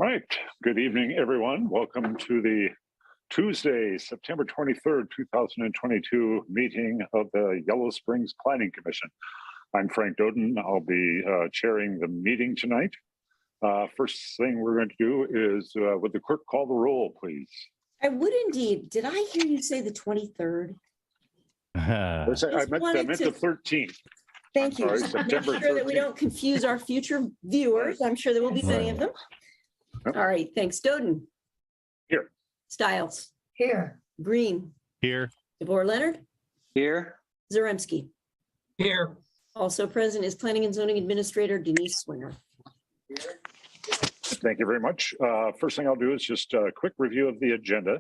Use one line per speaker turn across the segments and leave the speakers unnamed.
All right. Good evening, everyone. Welcome to the Tuesday, September 23rd, 2022 meeting of the Yellow Springs Planning Commission. I'm Frank Doden. I'll be chairing the meeting tonight. First thing we're going to do is, would the clerk call the roll, please?
I would indeed. Did I hear you say the 23rd?
I meant the 13th.
Thank you.
Sorry,
Make
September
sure that we
13th.
don't confuse our future viewers. I'm sure there will be many of them.
Yep.
All right, thanks. Doden.
Here.
Stiles.
Here.
Greene.
Here.
DeVore Leonard.
Here.
Zaremski.
Here.
Also present is Planning and Zoning Administrator Denise Swinger.
Thank you very much. First thing I'll do is just a quick review of the agenda.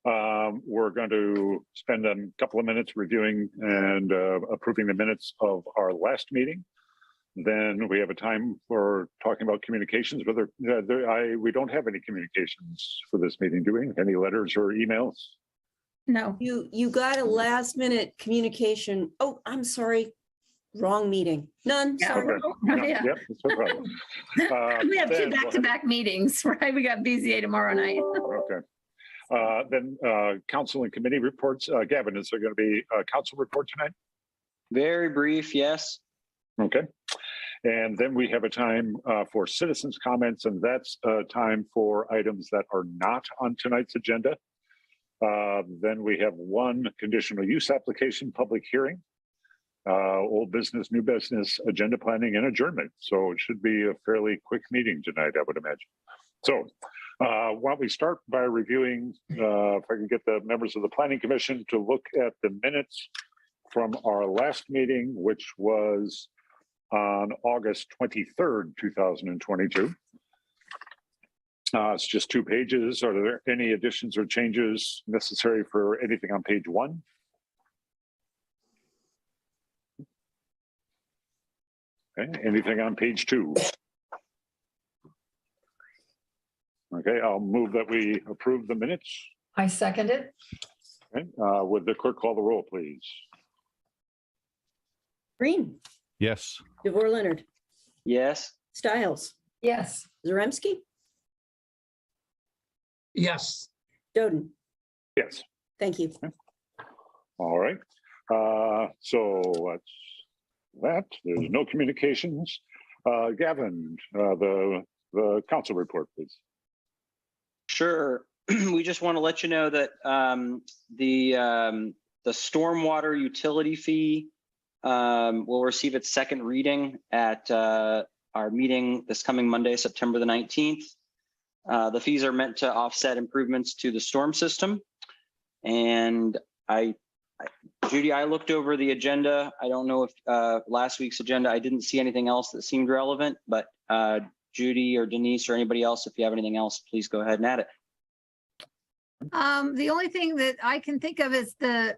We're going to spend a couple of minutes reviewing and approving the minutes of our last meeting. Then we have a time for talking about communications. Whether we don't have any communications for this meeting, do we? Any letters or emails?
No.
You got a last minute communication. Oh, I'm sorry. Wrong meeting. None.
Yeah.
Sorry.
Okay.
No,
Yeah,
yeah.
that's no problem.
We have
then
two
we'll
back-to-back meetings, right? We got BZA tomorrow night.
Okay. Then council and committee reports. Gavin, is there going to be a council report tonight?
Very brief, yes.
Okay. And then we have a time for citizens' comments, and that's time for items that are not on tonight's agenda. Then we have one conditional use application public hearing, old business, new business, agenda planning, and adjournment. So it should be a fairly quick meeting tonight, I would imagine. So why don't we start by reviewing, if I can get the members of the Planning Commission to look at the minutes from our last meeting, which was on August 23rd, 2022. It's just 2 pages. Are there any additions or changes necessary for anything on page 1? Okay, anything on page 2? Okay, I'll move that we approve the minutes.
I second it.
Okay, would the clerk call the roll, please?
Greene.
Yes.
DeVore Leonard.
Yes.
Stiles.
Yes.
Zaremski.
Yes.
Doden.
Yes.
Thank you.
All right. So that's that. There's no communications. Gavin, the council report, please.
Sure. We just want to let you know that the stormwater utility fee will receive its second reading at our meeting this coming Monday, September the 19th. The fees are meant to offset improvements to the storm system. And Judy, I looked over the agenda. I don't know if last week's agenda, I didn't see anything else that seemed relevant, but Judy or Denise or anybody else, if you have anything else, please go ahead and add it.
The only thing that I can think of is the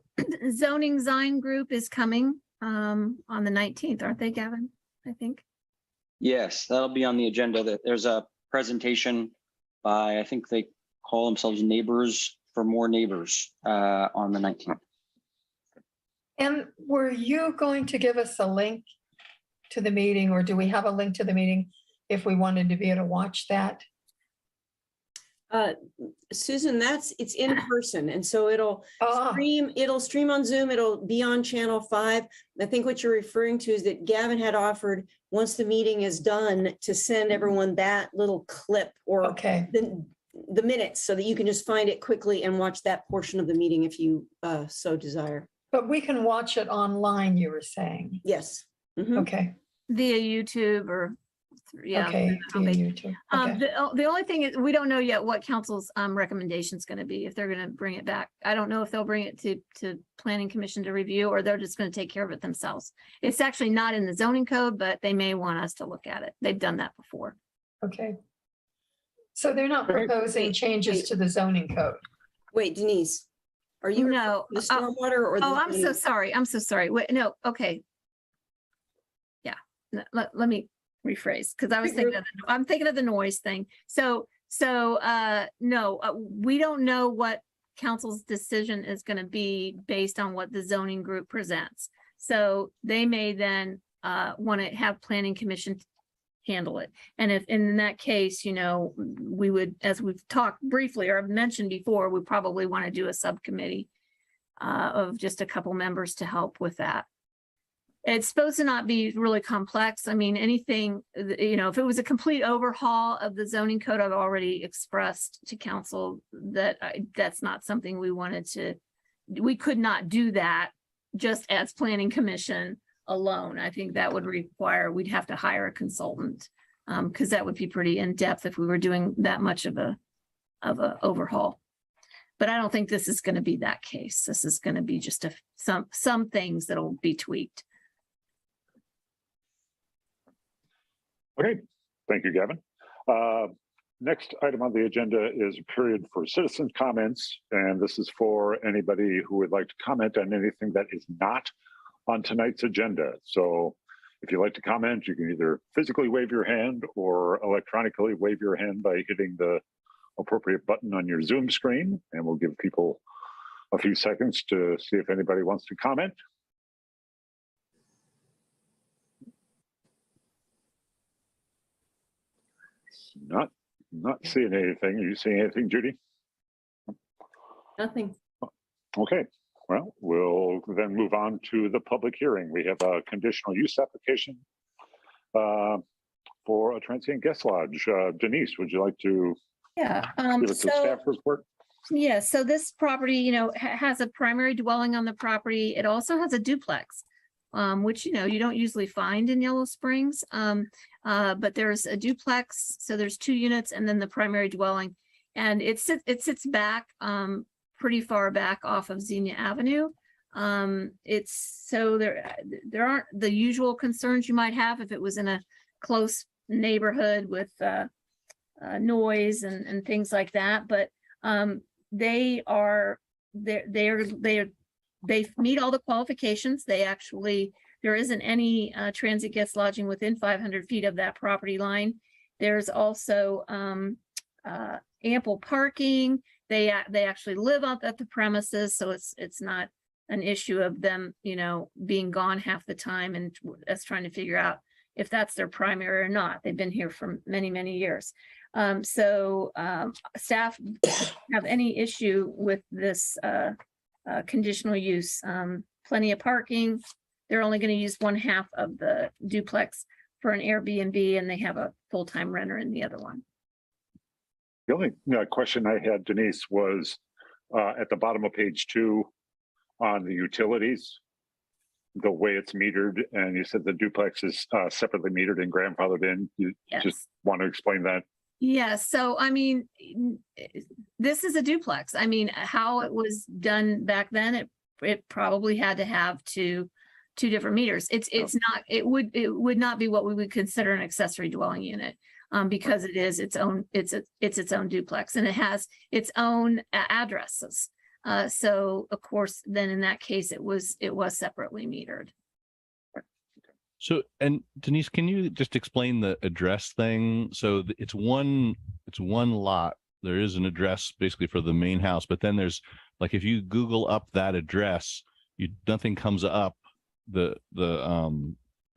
zoning design group is coming on the 19th, aren't they, Gavin? I think.
Yes, that'll be on the agenda. There's a presentation by, I think they call themselves Neighbors for More Neighbors on the 19th.
And were you going to give us a link to the meeting, or do we have a link to the meeting if we wanted to be able to watch that?
Susan, it's in person, and so it'll stream on Zoom. It'll be on channel 5. I think what you're referring to is that Gavin had offered, once the meeting is done, to send everyone that little clip or the minutes so that you can just find it quickly and watch that portion of the meeting if you so desire.
But we can watch it online, you were saying.
Yes. Mm-hmm.
Okay.
Via YouTube or yeah.
Okay. Via YouTube. Okay.
The only thing is we don't know yet what council's recommendation is going to be, if they're going to bring it back. I don't know if they'll bring it to Planning Commission to review, or they're just going to take care of it themselves. It's actually not in the zoning code, but they may want us to look at it. They've done that before.
Okay. So they're not proposing changes to the zoning code.
Wait, Denise, are you
no
the stormwater or the
I'm so sorry. I'm so sorry. Wait, no. Okay. Yeah. Let me rephrase, because I was thinking I'm thinking of the noise thing. So no, we don't know what council's decision is going to be based on what the zoning group presents. So they may then want to have Planning Commission handle it. And if in that case, we would, as we've talked briefly or mentioned before, we probably want to do a subcommittee of just a couple members to help with that. It's supposed to not be really complex. I mean, anything, if it was a complete overhaul of the zoning code, I've already expressed to council that that's not something we could not do that just as planning commission alone. I think that would require, we'd have to hire a consultant because that would be pretty in-depth if we were doing that much of a overhaul. But I don't think this is going to be that case. This is going to be just some things that'll be tweaked.
Okay, thank you, Gavin. Next item on the agenda is a period for citizen comments, and this is for anybody who would like to comment on anything that is not on tonight's agenda. So if you'd like to comment, you can either physically wave your hand or electronically wave your hand by hitting the appropriate button on your Zoom screen, and we'll give people a few seconds to see if anybody wants to comment. Not seeing anything. Are you seeing anything, Judy?
Nothing.
Okay, well, we'll then move on to the public hearing. We have a conditional use application for a transient guest lodge. Denise, would you like to
Yeah.
give us a staff report?
Yeah, so this property, has a primary dwelling on the property. It also has a duplex, which, you don't usually find in Yellow Springs. But there's a duplex, so there's 2 units and then the primary dwelling. And it sits back pretty far back off of Xenia Avenue. There aren't the usual concerns you might have if it was in a close neighborhood with noise and things like that. But they meet all the qualifications. There isn't any transit guest lodging within 500 feet of that property line. There's also ample parking. They actually live up at the premises, so it's not an issue of them, being gone half the time and us trying to figure out if that's their primary or not. They've been here for many, many years. Staff have any issue with this conditional use. Plenty of parking. They're only going to use 1/2 of the duplex for an Airbnb, and they have a full-time renter in the other one.
The only question I had, Denise, was at the bottom of page 2 on the utilities, the way it's metered, and you said the duplex is separately metered and grandfathered in. You just want to explain that?
Yeah, so I mean, this is a duplex. I mean, how it was done back then, it probably had to have two different meters. It would not be what we would consider an accessory dwelling unit, because it is its own duplex, and it has its own addresses. So of course, then in that case, it was separately metered.
So, and Denise, can you just explain the address thing? So it's one lot. There is an address basically for the main house, but then there's, like, if you Google up that address, nothing comes up. The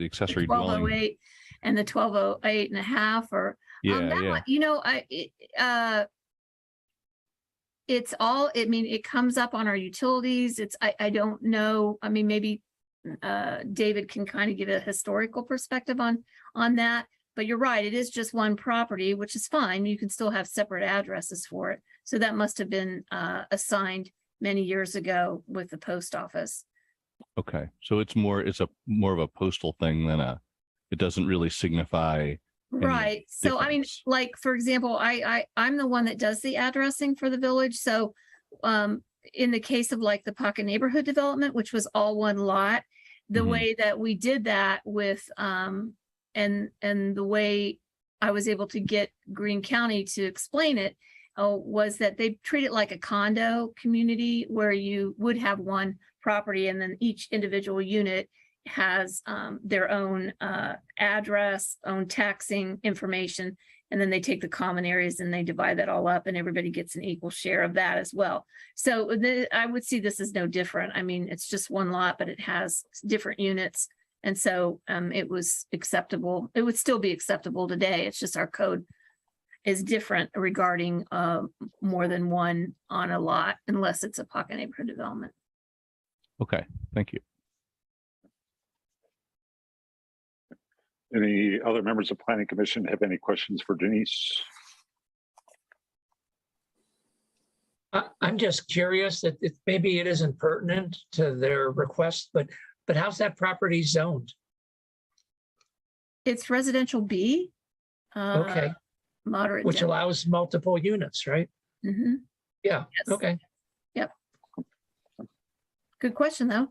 accessory dwelling.
1208 and the 1208 and a half, or it's all, I mean, it comes up on our utilities. I don't know. I mean, maybe David can kind of give a historical perspective on that, but you're right. It is just one property, which is fine. You can still have separate addresses for it. So that must have been assigned many years ago with the post office.
Okay. So it's more of a postal thing than it doesn't really signify.
Right. So, I mean, like, for example, I'm the one that does the addressing for the village. So, in the case of like the Pocket Neighborhood Development, which was all one lot, the way that we did that with, and the way I was able to get Greene County to explain it, was that they treat it like a condo community where you would have one property and then each individual unit has their own address, own taxing information, and then they take the common areas and they divide that all up and everybody gets an equal share of that as well. So I would see this as no different. I mean, it's just one lot, but it has different units And so it was acceptable. It would still be acceptable today. It's just our code is different regarding more than one on a lot unless it's a pocket neighborhood development.
Okay, thank you.
Any other members of Planning Commission have any questions for Denise?
I'm just curious that maybe it isn't pertinent to their request, but how's that property zoned?
It's residential B.
Okay,
Moderate.
which allows multiple units, right?
Mm-hmm.
Yeah,
Yes.
okay.
Good question, though.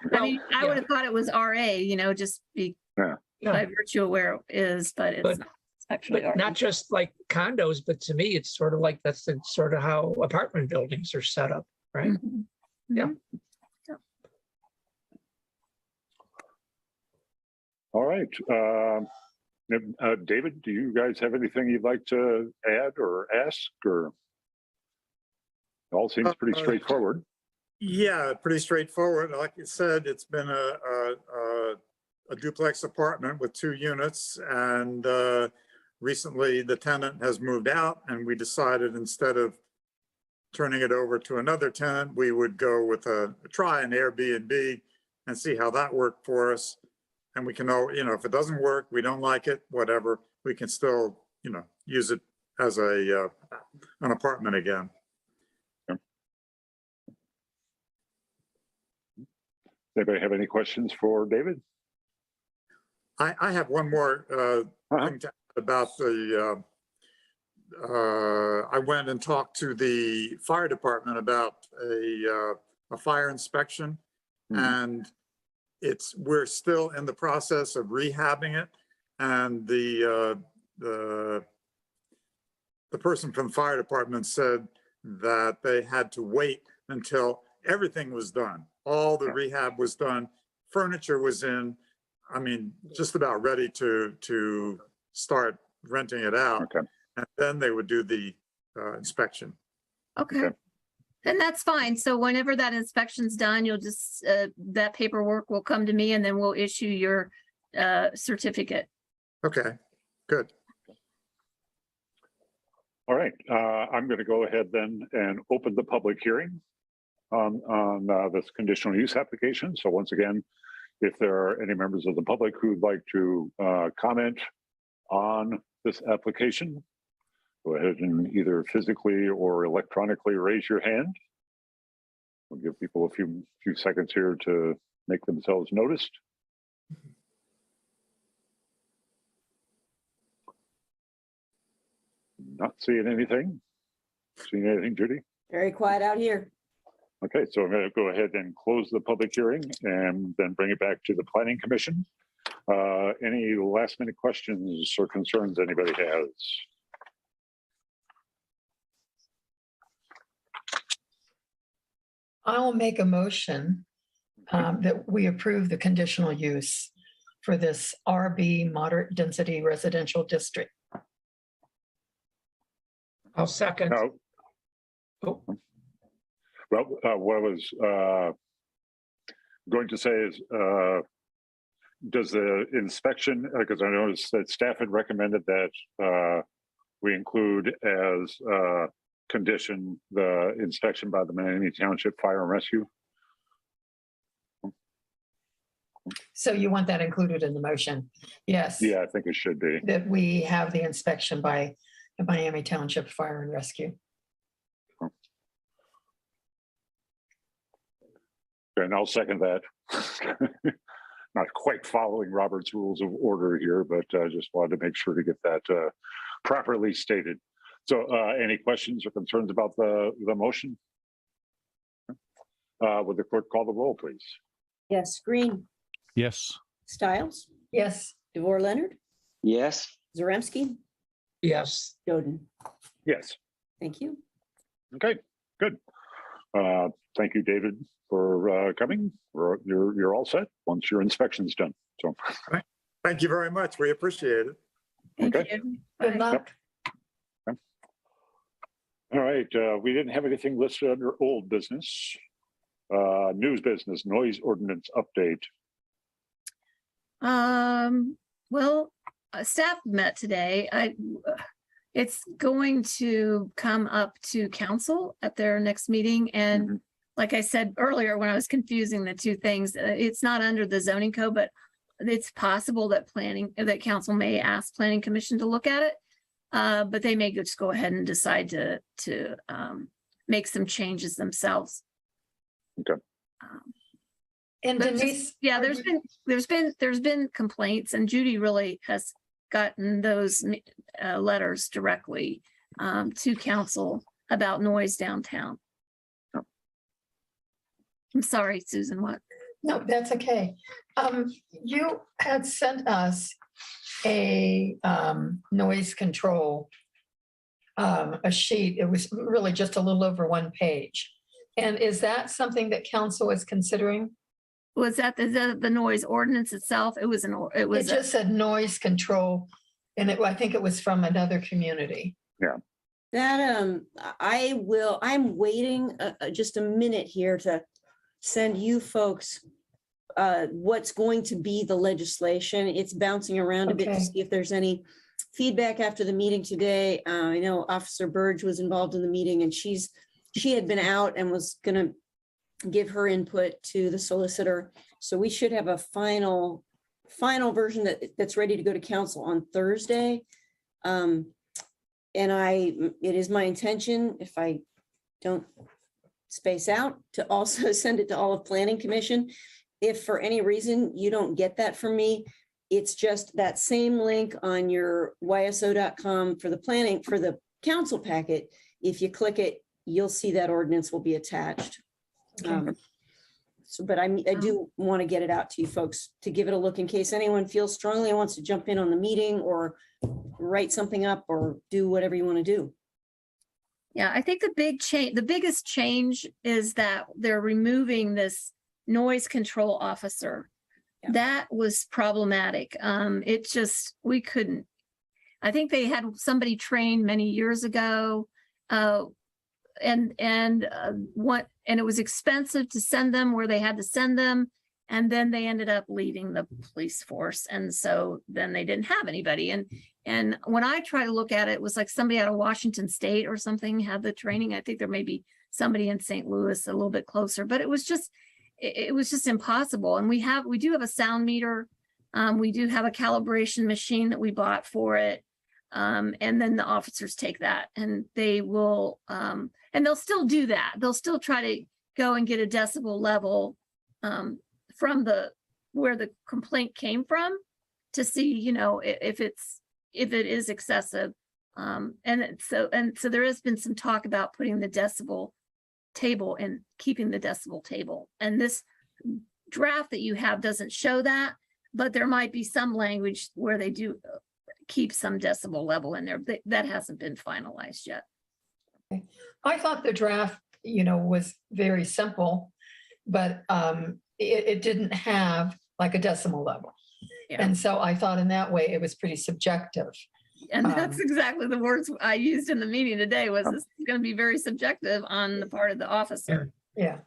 I
Well,
mean, I
yeah.
would have thought it was RA, just be
Yeah.
by virtue of where it is, but it's
But-
not. It's actually
But
RA.
not just like condos, but to me, it's sort of like that's the sort of how apartment buildings are set up, right?
Mhm.
Yeah.
Mhm.
All right. David, do you guys have anything you'd like to add or ask, or? It all seems pretty straightforward.
Yeah, pretty straightforward. Like you said, it's been a duplex apartment with 2 units, and recently the tenant has moved out, and we decided instead of turning it over to another tenant, we would go with try an Airbnb and see how that worked for us. And we can, if it doesn't work, we don't like it, whatever, we can still, use it as an apartment again.
Anybody have any questions for David?
I have one more thing to add about I went and talked to the fire department about a fire inspection, and we're still in the process of rehabbing it, and the person from the fire department said that they had to wait until everything was done. All the rehab was done, furniture was in, I mean, just about ready to start renting it out.
Okay.
And then they would do the inspection.
Okay. Then that's fine. So whenever that inspection's done, you'll just, that paperwork will come to me and then we'll issue your certificate.
Okay, good.
All right. I'm going to go ahead then and open the public hearing on this conditional use application. So once again, if there are any members of the public who'd like to comment on this application, go ahead and either physically or electronically raise your hand. We'll give people a few seconds here to make themselves noticed. Not seeing anything. Seeing anything, Judy?
Very quiet out here.
Okay, so I'm going to go ahead and close the public hearing and then bring it back to the Planning Commission. Any last minute questions or concerns anybody has?
I'll make a motion that we approve the conditional use for this RB moderate density residential district.
I'll second.
No.
Oh.
Well, what I was going to say is, does the inspection, because I noticed that staff had recommended that we include as condition the inspection by the Miami Township Fire and Rescue.
So you want that included in the motion? Yes.
Yeah, I think it should be.
That we have the inspection by the Miami Township Fire and Rescue.
And I'll second that. Not quite following Robert's rules of order here, but I just wanted to make sure to get that properly stated. So any questions or concerns about the motion? Would the clerk call the roll, please?
Yes, Greene,
Yes.
Stiles,
Yes.
DeVore Leonard,
Yes.
Zaremski,
Yes,
Doden.
Yes.
Thank you.
Okay, good. Thank you, David, for coming. You're all set once your inspection's done. So,
Thank you very much. We appreciate it.
Thank
Okay.
you.
Good
Bye.
luck.
all right, we didn't have anything listed under old business. News business, noise ordinance update.
Well, staff met today. It's going to come up to council at their next meeting. And like I said earlier, when I was confusing the two things, it's not under the zoning code, but it's possible that that council may ask planning commission to look at it. But they may just go ahead and decide to make some changes themselves.
Okay.
And
But
Denise.
Yeah,
are
there's been complaints, and Judy really has gotten those letters directly to council about noise downtown. I'm sorry, Susan, what?
No, that's okay. You had sent us a noise control, a sheet. It was really just a little over 1 page. And is that something that council is considering?
Was that the noise ordinance itself? It was
It just said noise control, and I think it was from another community.
That, I'm waiting just a minute here to send you folks what's going to be the legislation. It's bouncing around a bit to
Okay.
see if there's any feedback after the meeting today. I know Officer Burge was involved in the meeting, and she had been out and was gonna give her input to the solicitor. So we should have a final version that's ready to go to council on Thursday. And it is my intention, if I don't space out, to also send it to all of Planning Commission. If for any reason you don't get that from me, it's just that same link on your YSO.com for the council packet. If you click it, you'll see that ordinance will be attached.
Okay.
But I do want to get it out to you folks to give it a look in case anyone feels strongly and wants to jump in on the meeting or write something up or do whatever you want to do.
Yeah, I think the biggest change is that they're removing this noise control officer.
Yeah.
That was problematic. We couldn't. I think they had somebody trained many years ago. And it was expensive to send them where they had to send them. And then they ended up leaving the police force. And so then they didn't have anybody. And when I try to look at it, it was like somebody out of Washington State or something had the training. I think there may be somebody in St. Louis a little bit closer, but it was just impossible. And we do have a sound meter. We do have a calibration machine that we bought for it. And then the officers take that and they will, and they'll still do that. They'll still try to go and get a decibel level from where the complaint came from to see, if it is excessive. And so there has been some talk about putting the decibel table and keeping the decibel table. And this draft that you have doesn't show that, but there might be some language where they do keep some decibel level in there. That hasn't been finalized yet.
I thought the draft, was very simple, but it didn't have like a decimal level.
Yeah.
And so I thought in that way, it was pretty subjective.
And that's exactly the words I used in the meeting today was this is going to be very subjective on the part of the officer.
Yeah.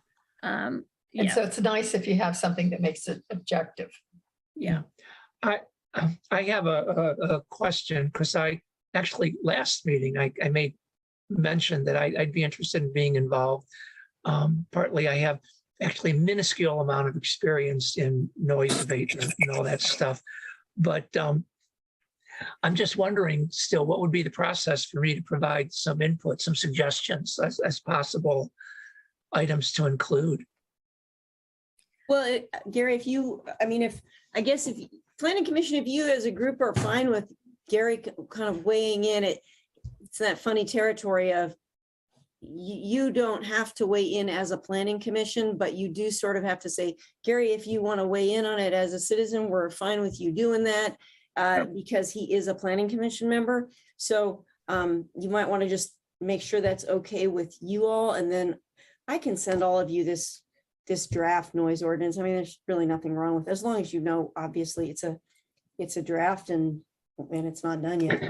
And so it's nice if you have something that makes it objective.
Yeah.
I have a question because last meeting, I made mention that I'd be interested in being involved. Partly I have actually a minuscule amount of experience in noise abatement and all that stuff. But I'm just wondering still, what would be the process for me to provide some input, some suggestions as possible items to include?
Well, Gary, if Planning Commission, if you as a group are fine with Gary kind of weighing in, it's that funny territory of you don't have to weigh in as a planning commission, but you do sort of have to say, Gary, if you want to weigh in on it as a citizen, we're fine with you doing that because he is a planning commission member. So you might want to just make sure that's okay with you all. And then I can send all of you this draft noise ordinance. I mean, there's really nothing wrong with it, as long as obviously it's a draft and it's not done yet.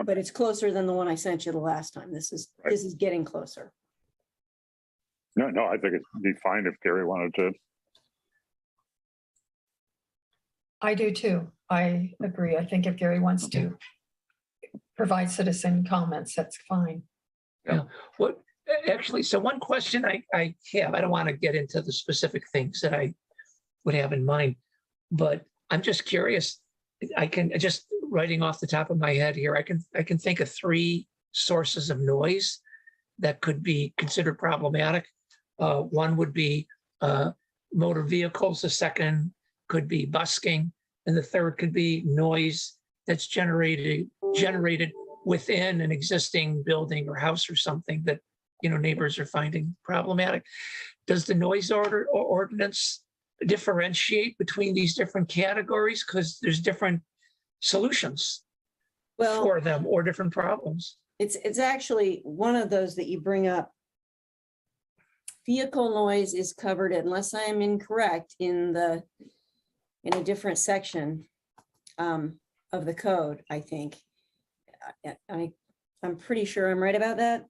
But it's closer than the one I sent you the last time. This is getting closer.
No, I think it'd be fine if Gary wanted to.
I do too. I agree. I think if Gary wants to provide citizen comments, that's fine.
What, actually, so one question I have, I don't want to get into the specific things that I would have in mind, but I'm just curious. I can just writing off the top of my head here, I can think of 3 sources of noise that could be considered problematic. One would be motor vehicles, the second could be busking, and the third could be noise that's generated within an existing building or house or something that, you know, neighbors are finding problematic. Does the noise ordinance differentiate between these different categories? Because there's different solutions for them or different problems.
It's actually one of those that you bring up. Vehicle noise is covered, unless I am incorrect, in a different section of the code, I think. I'm pretty sure I'm right about that.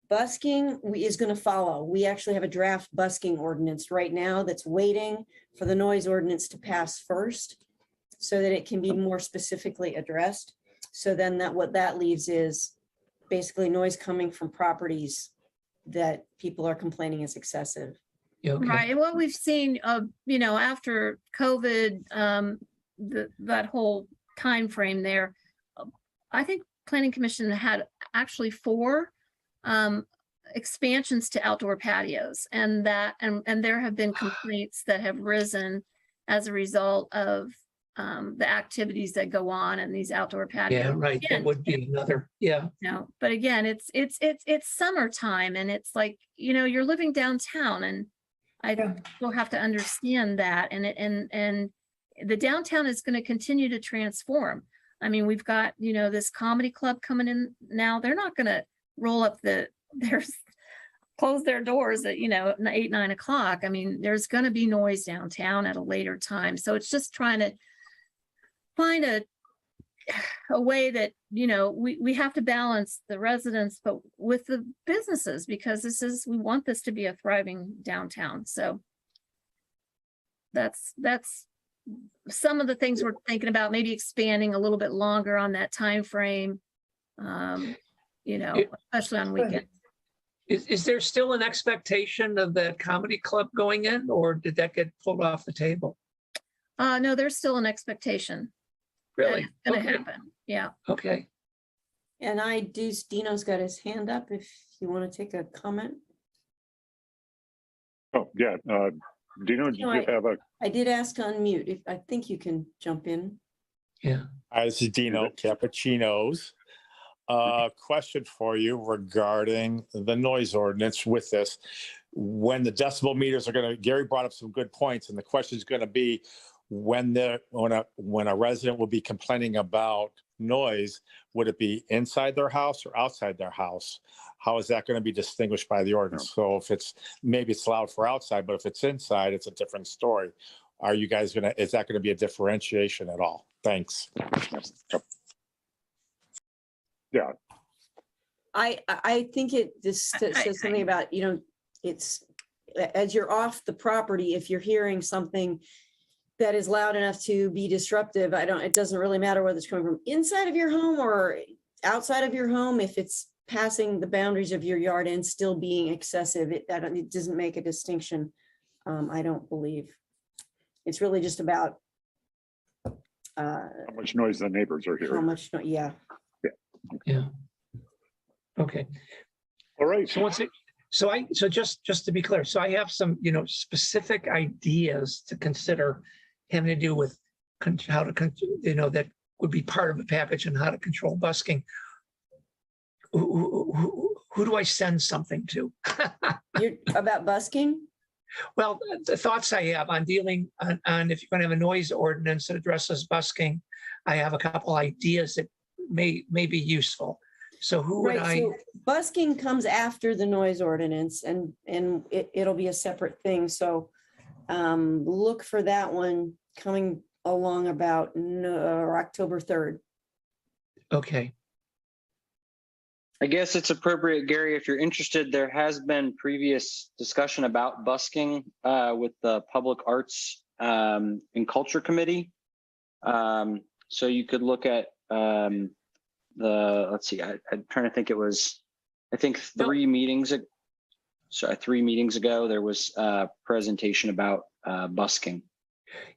Busking is going to follow. We actually have a draft busking ordinance right now that's waiting for the noise ordinance to pass first so that it can be more specifically addressed. So then what that leaves is basically noise coming from properties that people are complaining is excessive.
Okay.
Right, and what we've seen, you know, after COVID, that whole time frame there, I think Planning Commission had actually 4 expansions to outdoor patios, and there have been complaints that have risen as a result of the activities that go on in these outdoor patios.
Yeah, right.
Again,
That would be another. Yeah.
no, but again, it's summertime, and it's like, you know, you're living downtown, and we'll have to understand that, and the downtown is going to continue to transform. I mean, we've got, you know, this comedy club coming in now. They're not going to roll up close their doors at, you know, 8, 9 o'clock. I mean, there's going to be noise downtown at a later time. So it's just trying to find a way that, you know, we have to balance the residents, but with the businesses, because we want this to be a thriving downtown. So that's some of the things we're thinking about, maybe expanding a little bit longer on that time frame, you know, especially on weekends.
Is there still an expectation of the comedy club going in, or did that get pulled off the table?
No, there's still an expectation.
Really?
It's gonna
Okay.
happen. Yeah.
Okay.
And Dino's got his hand up if you want to take a comment.
Oh, yeah. Dino, did you have a?
I did ask to unmute. I think you can jump in.
Yeah.
Hi, this is Dino Cappuccinos. Question for you regarding the noise ordinance with this. When the decibel meters are Gary brought up some good points, and the question is going to be when a resident will be complaining about noise, would it be inside their house or outside their house? How is that going to be distinguished by the ordinance? So if maybe it's allowed for outside, but if it's inside, it's a different story. Are you guys is that going to be a differentiation at all? Thanks.
Yeah.
I think this says something about, you know, it's as you're off the property, if you're hearing something that is loud enough to be disruptive, it doesn't really matter whether it's coming from inside of your home or outside of your home. If it's passing the boundaries of your yard and still being excessive, it doesn't make a distinction. I don't believe. It's really just about
how much noise the neighbors are
how
hearing.
much, yeah.
Yeah. Okay.
All right.
So just to be clear, so I have some, you know, specific ideas to consider having to do with how to, you know, that would be part of the package and how to control busking. Who do I send something to?
You're about busking?
Well, the thoughts I have on dealing on if you're going to have a noise ordinance that addresses busking, I have a couple ideas that may be useful. So who would
Right, so busking comes after the noise ordinance, and it'll be a separate thing. So look for that one coming along about October 3rd.
Okay.
I guess it's appropriate, Gary, if you're interested, there has been previous discussion about busking with the Public Arts and Culture Committee. So you could look at let's see, I'm trying to think, it was, I think 3 meetings ago. So 3 meetings ago, there was a presentation about busking.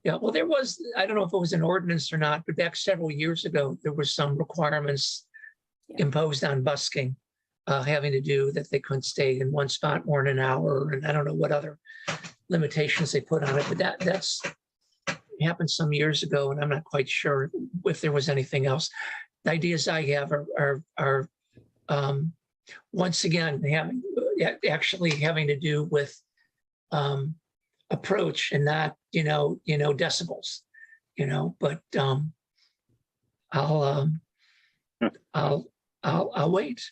Yeah, well, there was, I don't know if it was an ordinance or not, but back several years ago, there was some requirements imposed on busking, having to do that they couldn't stay in one spot more than an hour, and I don't know what other limitations they put on it, but that's happened some years ago, and I'm not quite sure if there was anything else. The ideas I have are once again actually having to do with approach and not decibels, but I'll wait.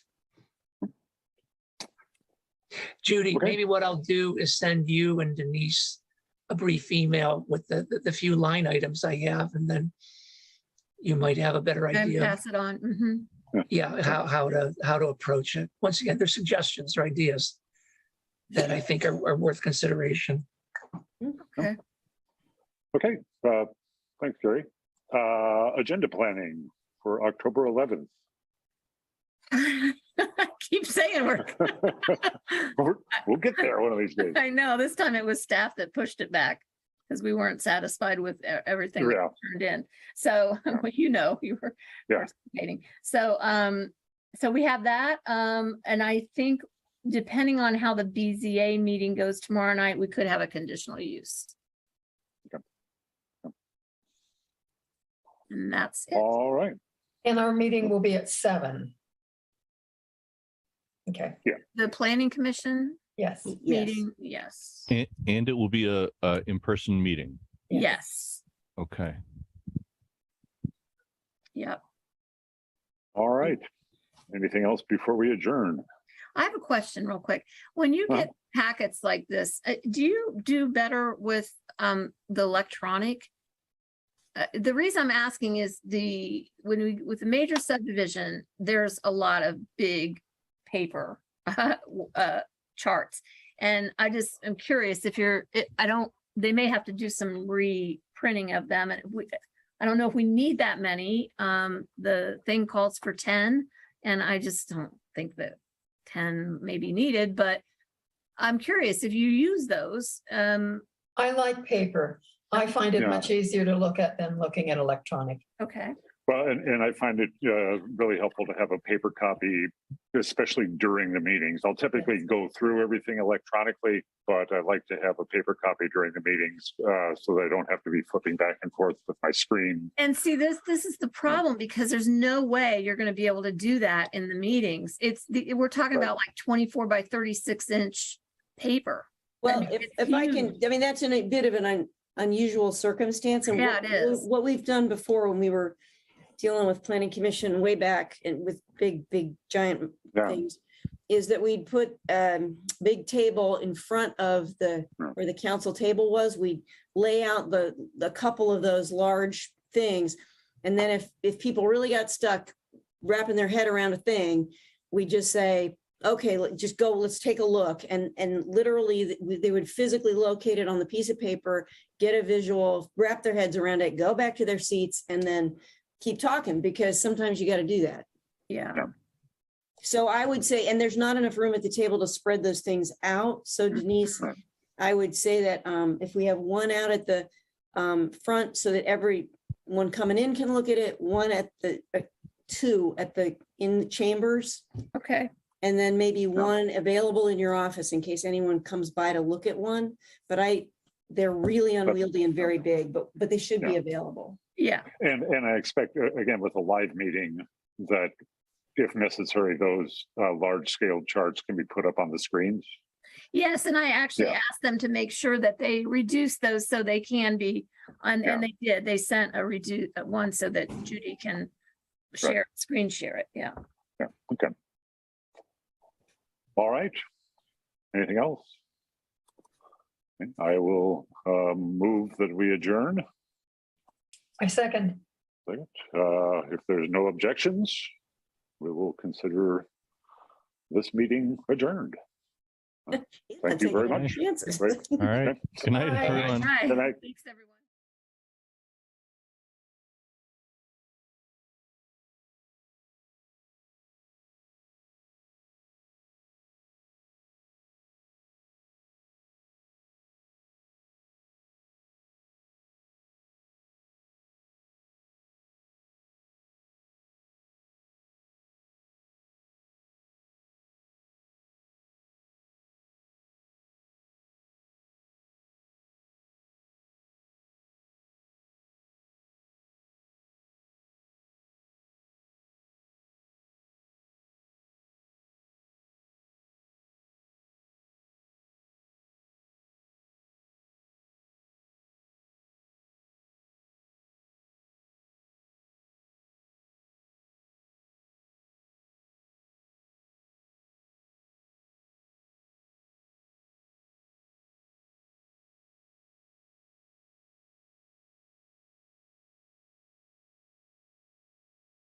Judy,
Okay.
maybe what I'll do is send you and Denise a brief email with the few line items I have, and then you might have a better
And
idea.
pass it on. Mhm.
Yeah, how to approach it. Once again, there's suggestions or ideas that I think are worth consideration.
Okay.
Okay, thanks, Gary. Agenda planning for October 11th.
I keep saying
We'll get there one of these days.
I know this time it was staff that pushed it back because we weren't satisfied with everything that
Yeah.
turned in. So, you were
Yeah.
participating. So, so we have that. And I think depending on how the BZA meeting goes tomorrow night, we could have a conditional use.
Okay.
And that's it.
All right.
And our meeting will be at 7. Okay,
The planning commission
yes.
meeting, yes.
And it will be a in-person meeting.
Yes.
Okay.
Yep.
All right. Anything else before we adjourn?
I have a question real quick. When you get packets like this, do you do better with the electronic? The reason I'm asking is with the major subdivision, there's a lot of big paper charts. And I just am curious if they may have to do some reprinting of them. And I don't know if we need that many. The thing calls for 10, and I just don't think that 10 may be needed, but I'm curious if you use those.
I like paper. I find it much easier to look at than looking at electronic.
Okay.
Well, and I find it really helpful to have a paper copy, especially during the meetings. I'll typically go through everything electronically, but I like to have a paper copy during the meetings so that I don't have to be flipping back and forth with my screen.
And see, this is the problem, because there's no way you're going to be able to do that in the meetings. We're talking about like 24 by 36 inch paper.
Well,
I mean,
if I can, I mean, that's in a bit of an unusual circumstance. And
Yeah, it is.
what we've done before when we were dealing with planning commission way back and with big giant things, is that we'd put big table in front of where the council table was. We'd lay out the couple of those large things. And then if people really got stuck wrapping their head around a thing, we just say, okay, just go, let's take a look. And literally they would physically locate it on the piece of paper, get a visual, wrap their heads around it, go back to their seats, and then keep talking, because sometimes you got to do that.
Yeah.
So I would say, and there's not enough room at the table to spread those things out. So Denise, I would say that if we have one out at the front so that everyone coming in can look at it, one at the two in the chambers,
Okay.
and then maybe one available in your office in case anyone comes by to look at one. But they're really unwieldy and very big, but they should be available.
Yeah.
And I expect, again, with a live meeting, that if necessary, those large scale charts can be put up on the screens.
Yes, and I actually asked them to make sure that they reduce those so they can be, and they did. They sent a reduce one so that Judy can share, screen share it. Yeah.
Yeah. Okay. All right. Anything else? Okay, I will move that we adjourn.
I second.
If there's no objections, we will consider this meeting adjourned. Thank you very much.
Chances.
Great.
All right. Good night,
Bye.
everyone.
Right.
Good night.
Thanks, everyone.